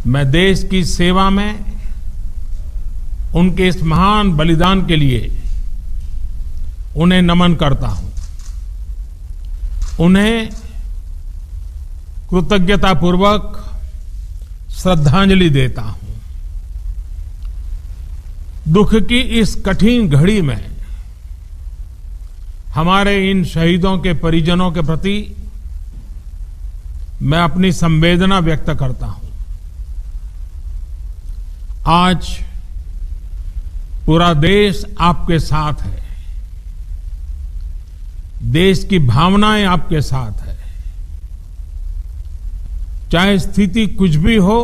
मैं देश की सेवा में उनके इस महान बलिदान के लिए उन्हें नमन करता हूं। उन्हें कृतज्ञतापूर्वक श्रद्धांजलि देता हूं। दुख की इस कठिन घड़ी में हमारे इन शहीदों के परिजनों के प्रति मैं अपनी संवेदना व्यक्त करता हूं। आज पूरा देश आपके साथ है। देश की भावनाएं आपके साथ है। चाहे स्थिति कुछ भी हो,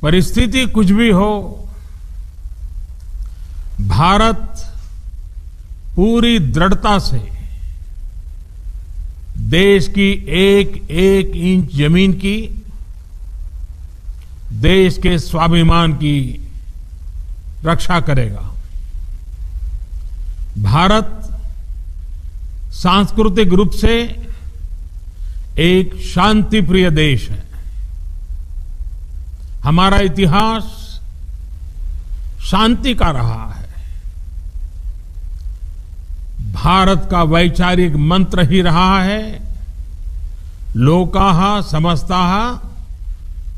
परिस्थिति कुछ भी हो, भारत पूरी दृढ़ता से देश की एक एक इंच जमीन की, देश के स्वाभिमान की रक्षा करेगा। भारत सांस्कृतिक रूप से एक शांति प्रिय देश है। हमारा इतिहास शांति का रहा है। भारत का वैचारिक मंत्र ही रहा है, लोकाः समस्ताः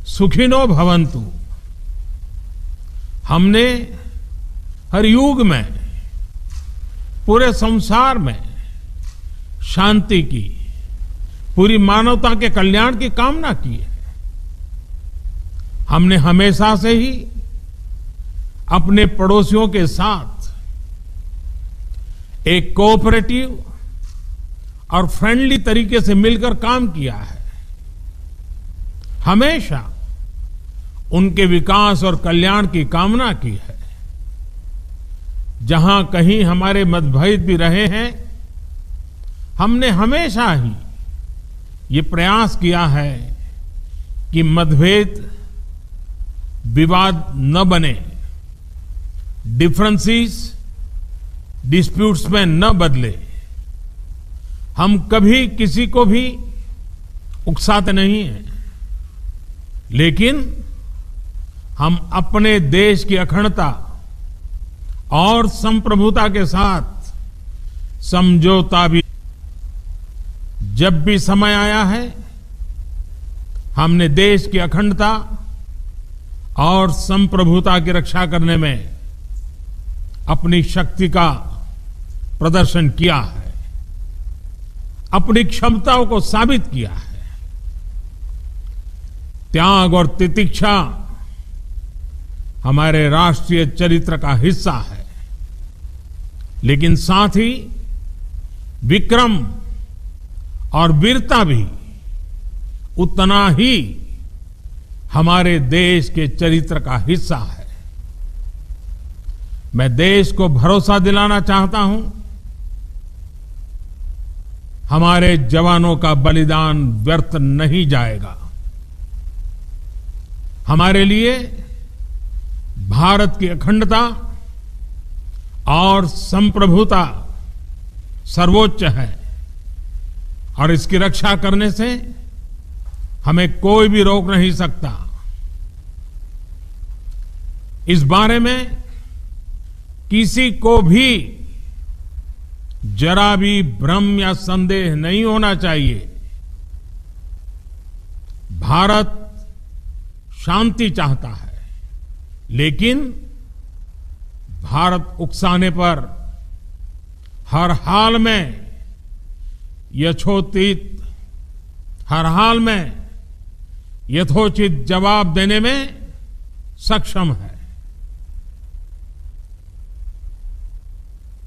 सुखिनो भवन्तु। हमने हर युग में, पूरे संसार में शांति की, पूरी मानवता के कल्याण की कामना की है। हमने हमेशा से ही अपने पड़ोसियों के साथ एक कोऑपरेटिव और फ्रेंडली तरीके से मिलकर काम किया है। हमेशा उनके विकास और कल्याण की कामना की है। जहां कहीं हमारे मतभेद भी रहे हैं, हमने हमेशा ही ये प्रयास किया है कि मतभेद विवाद न बने, डिफरेंसेस डिस्प्यूट्स में न बदले। हम कभी किसी को भी उकसाते नहीं हैं, लेकिन हम अपने देश की अखंडता और संप्रभुता के साथ समझौता भी, जब भी समय आया है, हमने देश की अखंडता और संप्रभुता की रक्षा करने में अपनी शक्ति का प्रदर्शन किया है, अपनी क्षमताओं को साबित किया है। त्याग और तितिक्षा हमारे राष्ट्रीय चरित्र का हिस्सा है, लेकिन साथ ही विक्रम और वीरता भी उतना ही हमारे देश के चरित्र का हिस्सा है। मैं देश को भरोसा दिलाना चाहता हूं, हमारे जवानों का बलिदान व्यर्थ नहीं जाएगा। हमारे लिए भारत की अखंडता और संप्रभुता सर्वोच्च है, और इसकी रक्षा करने से हमें कोई भी रोक नहीं सकता। इस बारे में किसी को भी जरा भी भ्रम या संदेह नहीं होना चाहिए। भारत शांति चाहता है, लेकिन भारत उकसाने पर हर हाल में हर हाल में यथोचित जवाब देने में सक्षम है।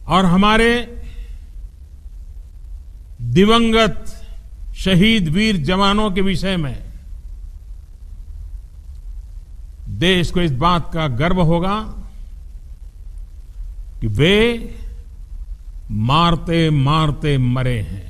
और हमारे दिवंगत शहीद वीर जवानों के विषय में देश को इस बात का गर्व होगा कि वे मारते मारते मरे हैं।